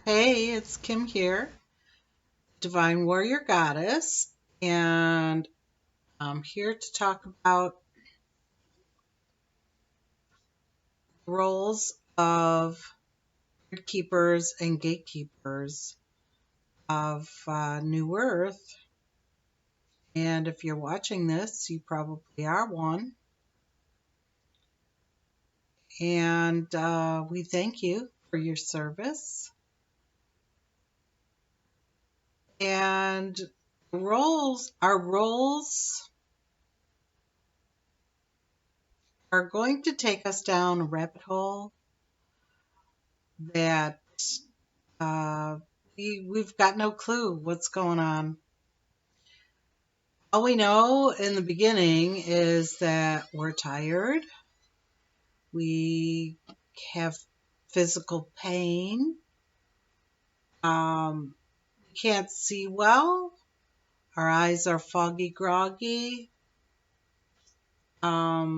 Hey, it's Kim here, Divine Warrior Goddess, and I'm here to talk about the roles of gridkeepers and gatekeepers of New Earth. And if you're watching this, you probably are one. And we thank you for your service. And our roles are going to take us down a rabbit hole that Uh, we've got no clue what's going on. All we know in the beginning is that we're tired, we have physical pain, we can't see well, our eyes are foggy, groggy, our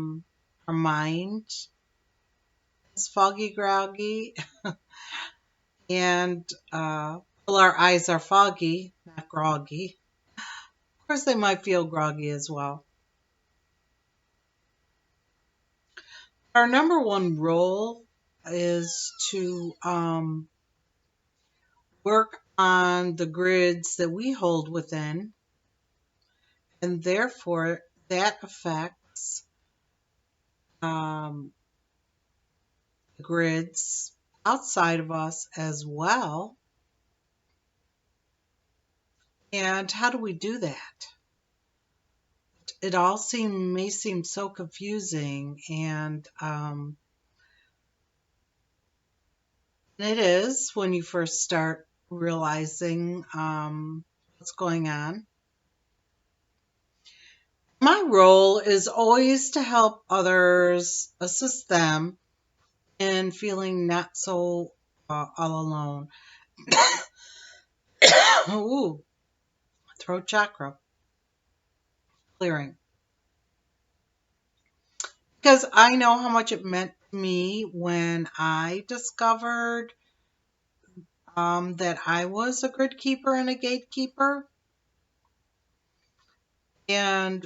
mind is foggy, groggy, and well, our eyes are foggy, not groggy. Of course, they might feel groggy as well. Our number one role is to work on the grids that we hold within, and therefore that affects um, the grids outside of us as well. And how do we do that? It all may seem so confusing, and it is when you first start realizing what's going on. My role is always to help others, assist them in feeling not so all alone. Ooh, throat chakra clearing. Because I know how much it meant to me when I discovered that I was a grid keeper and a gatekeeper, and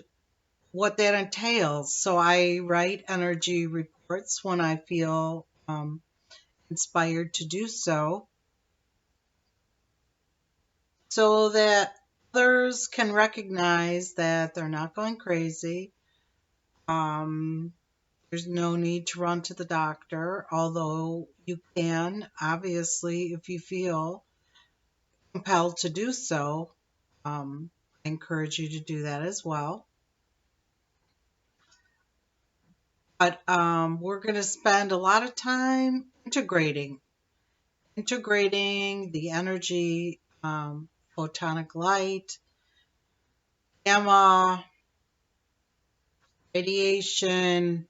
what that entails. So I write energy reports when I feel inspired to do so that others can recognize that they're not going crazy. Um, there's no need to run to the doctor, although you can, obviously, if you feel compelled to do so. I encourage you to do that as well. But we're going to spend a lot of time integrating the energy, photonic light, gamma, radiation.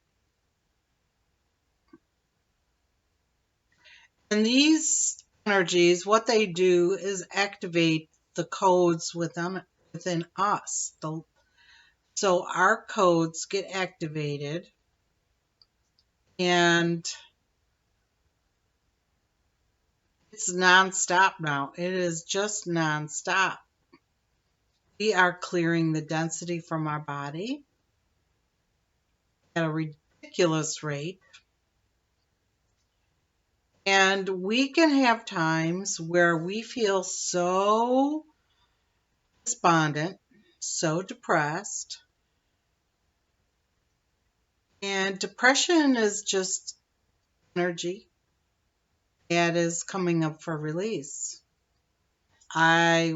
And these energies, what they do is activate the codes within us. So our codes get activated, and it's nonstop now. It is just nonstop. We are clearing the density from our body at a ridiculous rate. And we can have times where we feel so despondent, so depressed. And depression is just energy that is coming up for release. I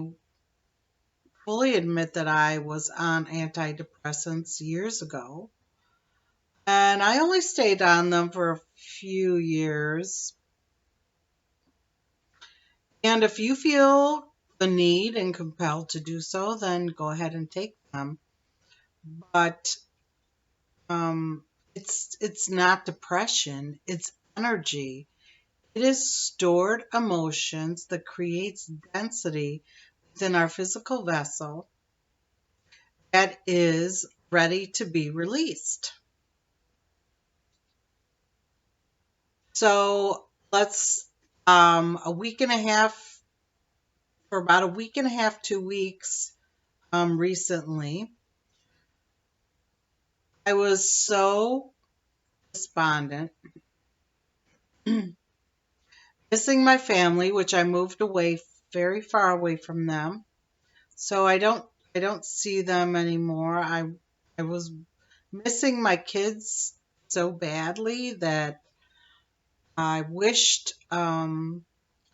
fully admit that I was on antidepressants years ago, and I only stayed on them for a few years. And if you feel the need and compelled to do so, then go ahead and take them. But um, it's not depression; it's energy. It is stored emotions that creates density within our physical vessel that is ready to be released. So let's A week and a half, for about a week and a half, 2 weeks, recently, I was so despondent, missing my family, which I moved away very far away from them. So I don't see them anymore. I was missing my kids so badly that I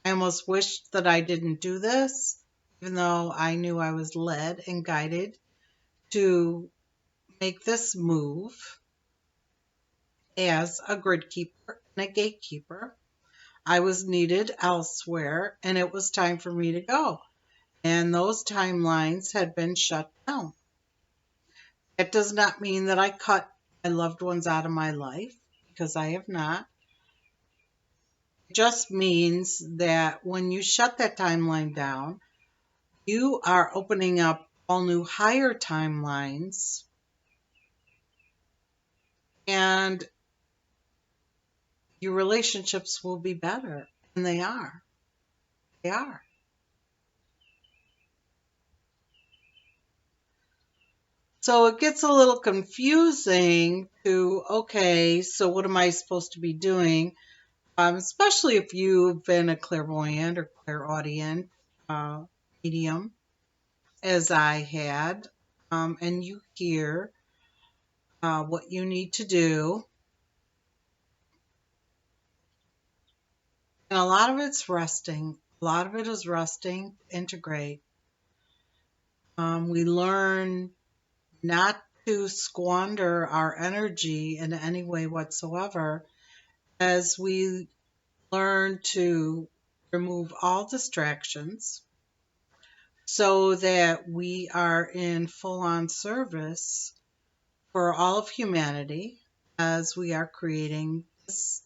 almost wished that I didn't do this, even though I knew I was led and guided to make this move as a gridkeeper and a gatekeeper. I was needed elsewhere and it was time for me to go. And those timelines had been shut down. It does not mean that I cut my loved ones out of my life, because I have not. It just means that when you shut that timeline down, you are opening up all new higher timelines, and your relationships will be better. And they are. They are. So it gets a little confusing to, okay, so what am I supposed to be doing? Especially if you've been a clairvoyant or clairaudient uh, medium, as I had, and you hear what you need to do. And a lot of it's resting. A lot of it is resting, integrate. We learn not to squander our energy in any way whatsoever as we learn to remove all distractions so that we are in full on service for all of humanity as we are creating this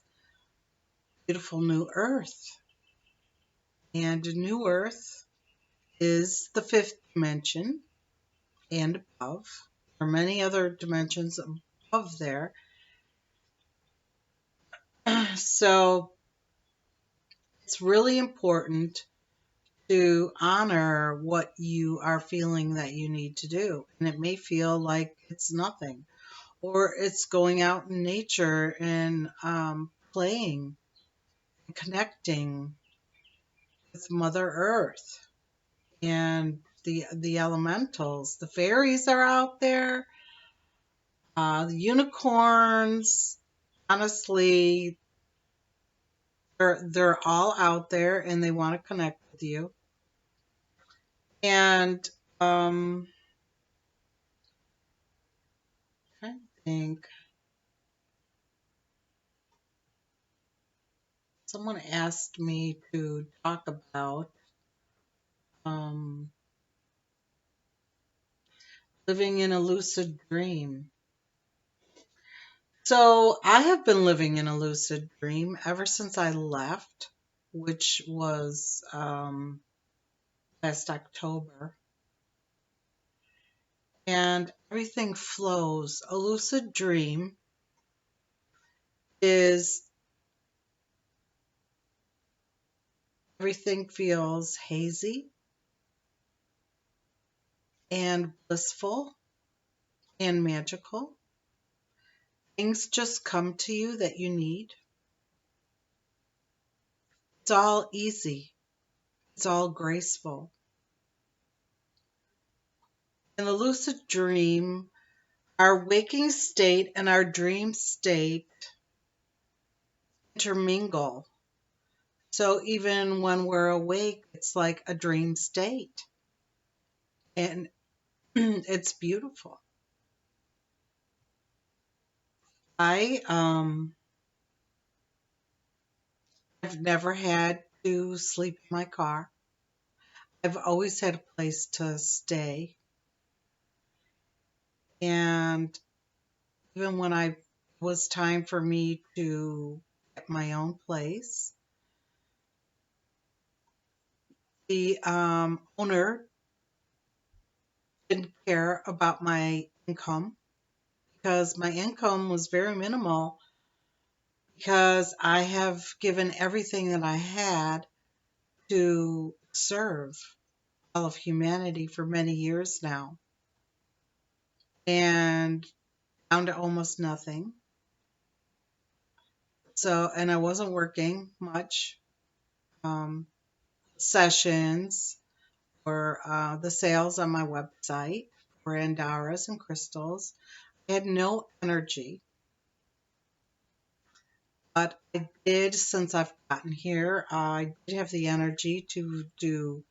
beautiful new earth. And a new earth is the fifth dimension and above. There are many other dimensions above there. So it's really important to honor what you are feeling that you need to do. And it may feel like it's nothing, or it's going out in nature and playing, and connecting with Mother Earth and the elementals. The fairies are out there, the unicorns. Honestly, they're all out there and they want to connect with you. And I think someone asked me to talk about um, living in a lucid dream. So I have been living in a lucid dream ever since I left, which was last October. And everything flows. A lucid dream is everything feels hazy and blissful and magical. Things just come to you that you need. It's all easy. It's all graceful. In the lucid dream, our waking state and our dream state intermingle. So even when we're awake, it's like a dream state. And it's beautiful. I've never had to sleep in my car. I've always had a place to stay. And even when I was time for me to get my own place, the owner didn't care about my income because my income was very minimal because I have given everything that I had to serve all of humanity for many years now, and down to almost nothing. So, and I wasn't working much. Um, Sessions or the sales on my website for Andaras and crystals. I had no energy, but I did, since I've gotten here, I did have the energy to do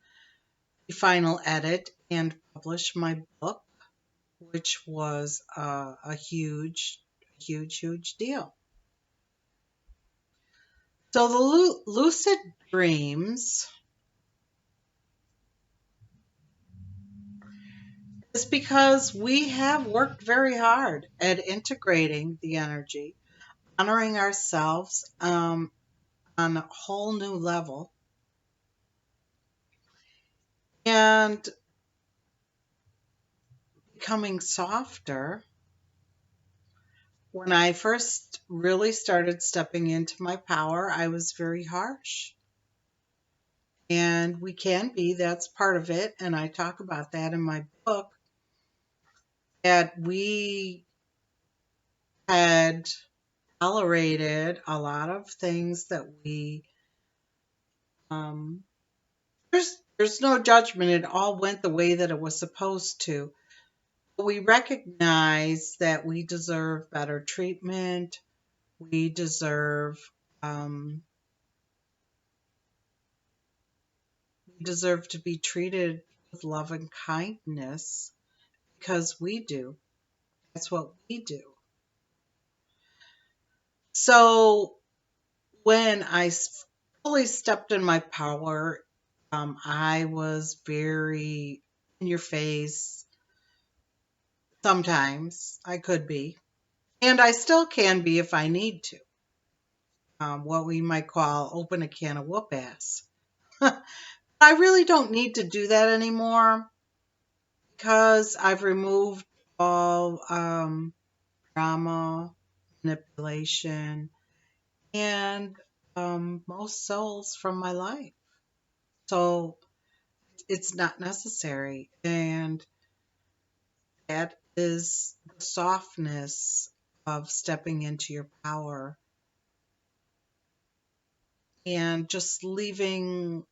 the final edit and publish my book, which was a huge deal. So the lucid dreams is because we have worked very hard at integrating the energy, honoring ourselves on a whole new level, and becoming softer. When I first really started stepping into my power, I was very harsh. And we can be, that's part of it. And I talk about that in my book, that we had tolerated a lot of things that um, there's no judgment. It all went the way that it was supposed to. But we recognize that we deserve better treatment. We deserve um, we deserve to be treated with love and kindness because we do. That's what we do. So when I fully stepped in my power, I was very in your face. Sometimes I could be, and I still can be if I need to. What we might call open a can of whoop ass. I really don't need to do that anymore because I've removed all drama, manipulation, and most souls from my life. So it's not necessary. And that is the softness of stepping into your power and just leaving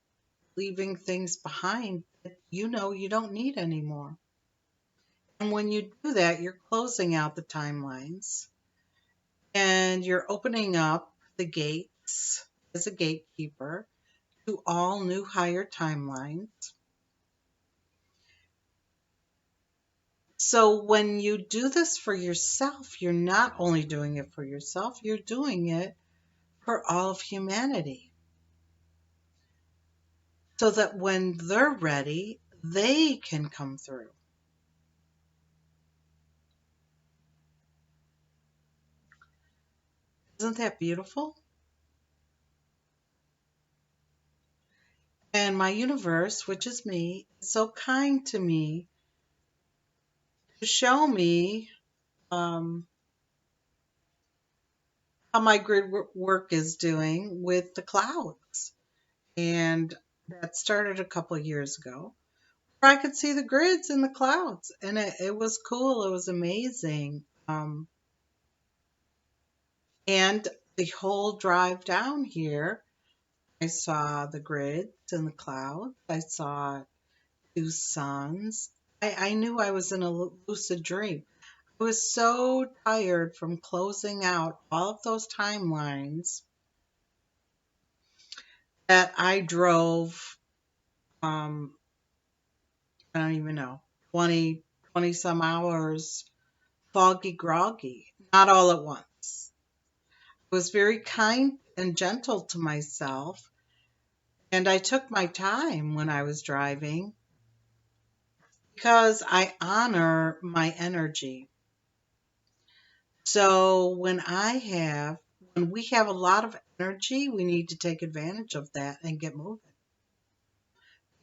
things behind that you know you don't need anymore. And when you do that, you're closing out the timelines and you're opening up the gates as a gatekeeper to all new higher timelines. So when you do this for yourself, you're not only doing it for yourself, you're doing it for all of humanity. So that when they're ready, they can come through. Isn't that beautiful? And my universe, which is me, is so kind to me to show me how my grid work is doing with the clouds. And that started a couple of years ago. I could see the grids in the clouds, and it was cool. It was amazing. And the whole drive down here, I saw the grids in the clouds. I saw two suns. I knew I was in a lucid dream. I was so tired from closing out all of those timelines that I drove, um, I don't even know, 20 some hours, foggy, groggy, not all at once. I was very kind and gentle to myself, and I took my time when I was driving because I honor my energy. So when we have a lot of energy, we need to take advantage of that and get moving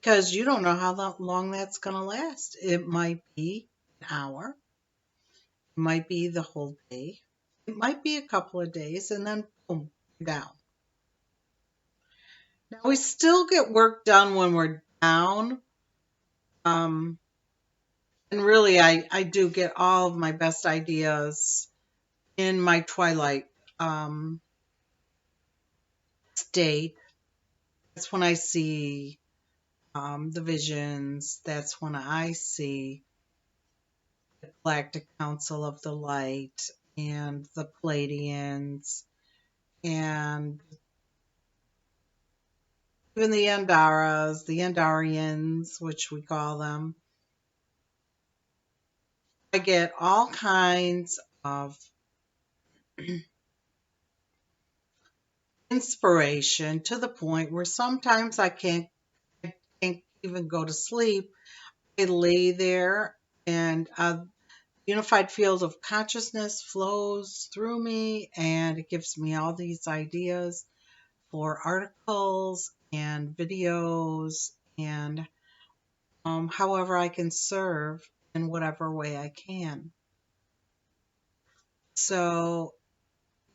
because you don't know how long that's going to last. It might be an hour, it might be the whole day, it might be a couple of days, and then boom, you're down. Now we still get work done when we're down. Um, and really, I do get all of my best ideas in my twilight um, state. That's when I see the visions. That's when I see the Galactic Council of the Light and the Palladians and even the Andaras, the Andarians, which we call them. I get all kinds of inspiration to the point where sometimes I can't even go to sleep. I lay there and a unified field of consciousness flows through me and it gives me all these ideas for articles and videos and however I can serve in whatever way I can. So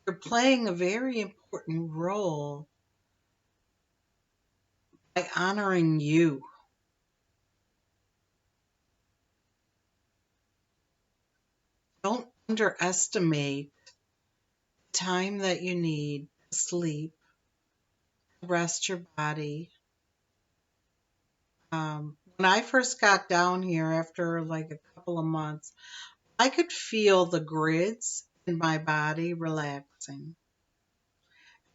you're playing a very important role by honoring you. Don't underestimate the time that you need to sleep, to rest your body. When I first got down here after like a couple of months, I could feel the grids in my body relaxing.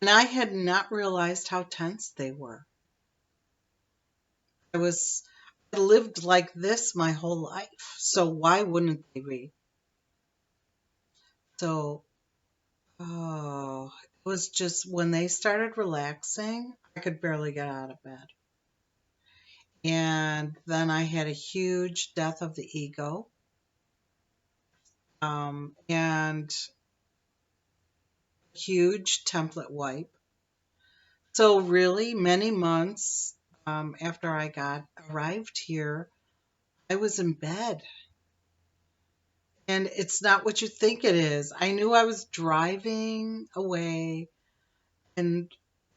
And I had not realized how tense they were. I was I lived like this my whole life. So why wouldn't they be? So it was just when they started relaxing, I could barely get out of bed. And then I had a huge death of the ego. And huge template wipe. So really, many months after I got arrived here, I was in bed, and it's not what you think it is. I knew I was driving away and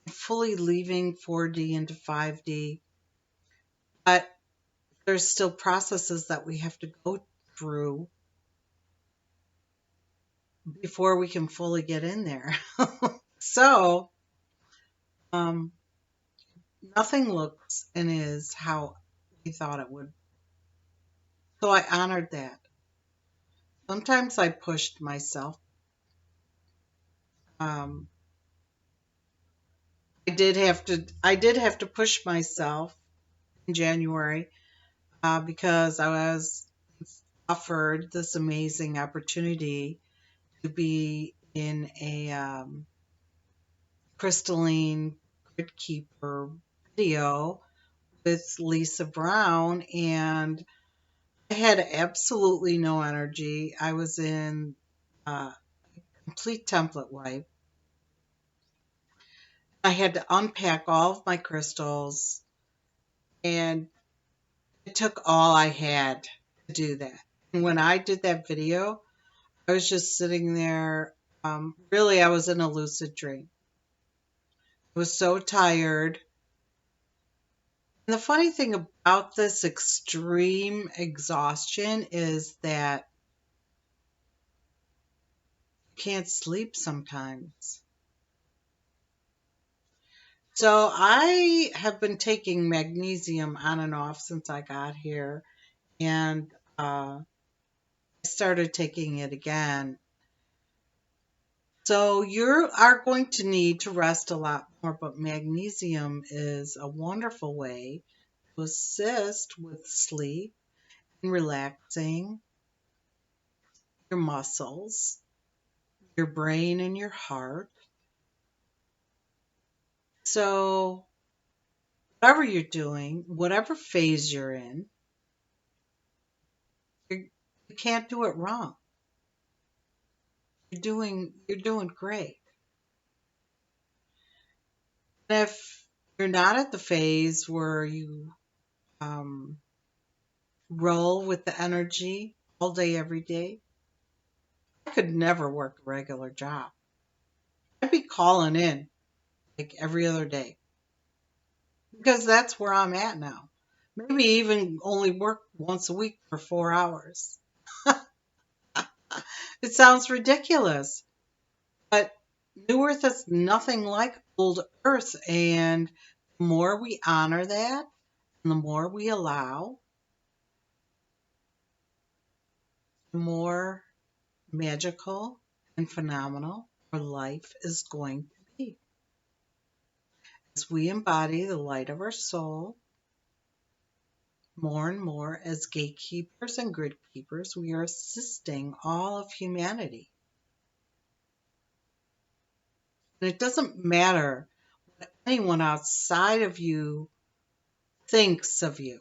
fully leaving 4D into 5D, but there's still processes that we have to go through before we can fully get in there. So um, nothing looks and is how we thought it would. So I honored that. Sometimes I pushed myself. Um, I did have to push myself in January because I was offered this amazing opportunity to be in a crystalline Gridkeeper video with Lisa Brown, and I had absolutely no energy. I was in complete template wipe. I had to unpack all of my crystals, and it took all I had to do that. And when I did that video, I was just sitting there. Really, I was in a lucid dream. I was so tired. And the funny thing about this extreme exhaustion is that you can't sleep sometimes. So I have been taking magnesium on and off since I got here, and I started taking it again. So you are going to need to rest a lot more, but magnesium is a wonderful way to assist with sleep and relaxing your muscles, your brain, and your heart. So whatever you're doing, whatever phase you're in, you can't do it wrong. You're doing great. And if you're not at the phase where you um, roll with the energy all day, every day, I could never work a regular job. I'd be calling in like every other day because that's where I'm at now. Maybe even only work once a week for 4 hours. It sounds ridiculous, but New Earth is nothing like old Earth. And the more we honor that, and the more we allow, the more magical and phenomenal our life is going to be. As we embody the light of our soul, more and more as gatekeepers and gridkeepers, we are assisting all of humanity. And it doesn't matter what anyone outside of you thinks of you.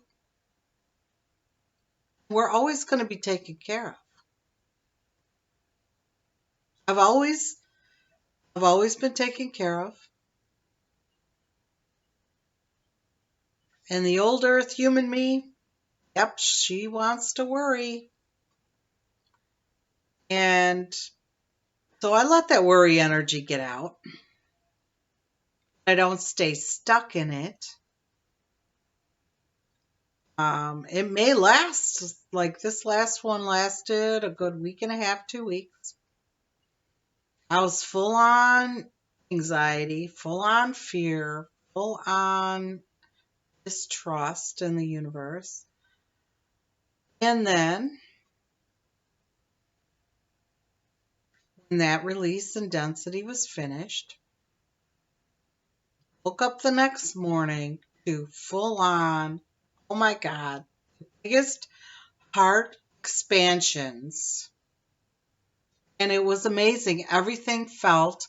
We're always going to be taken care of. I've always been taken care of. And the old earth human me, yep, she wants to worry. And so I let that worry energy get out. I don't stay stuck in it. It may last, like this last one lasted a good week and a half, 2 weeks. I was full on anxiety, full on fear, full on distrust in the universe. And then when that release and density was finished, woke up the next morning to full on, oh my God, biggest heart expansions. And it was amazing. Everything felt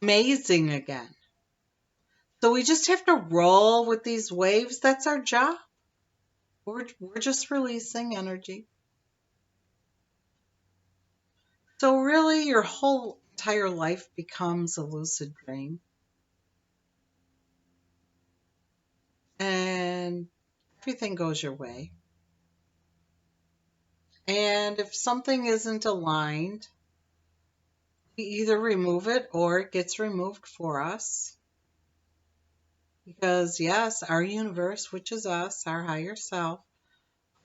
amazing again. So we just have to roll with these waves. That's our job. We're just releasing energy. So really your whole entire life becomes a lucid dream. And everything goes your way. And if something isn't aligned, we either remove it or it gets removed for us. Because yes, our universe, which is us, our higher self,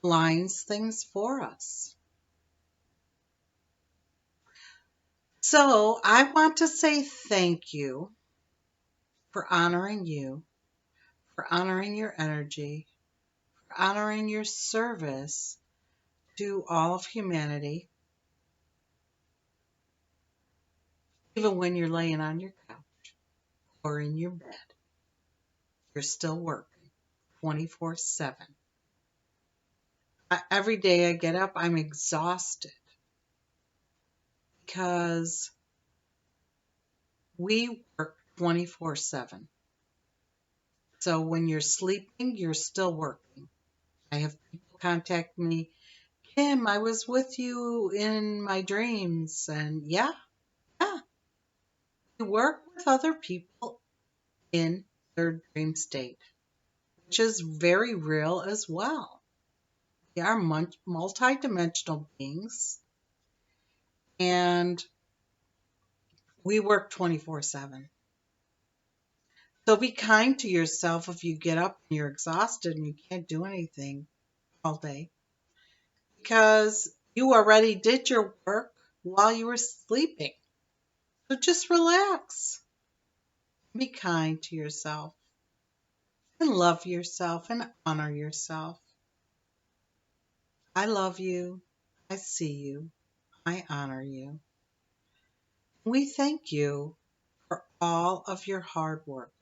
aligns things for us. So I want to say thank you for honoring you, for honoring your energy, for honoring your service to all of humanity, even when you're laying on your couch or in your bed. You're still working 24/7. Every day I get up, I'm exhausted because we work 24/7. So when you're sleeping, you're still working. I have people contact me, Kim, I was with you in my dreams. And yeah, we work with other people in their dream state, which is very real as well. We are multidimensional beings and we work 24/7. So be kind to yourself if you get up and you're exhausted and you can't do anything all day because you already did your work while you were sleeping. So just relax. Be kind to yourself and love yourself and honor yourself. I love you. I see you. I honor you. We thank you for all of your hard work.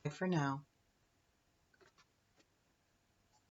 Bye for now.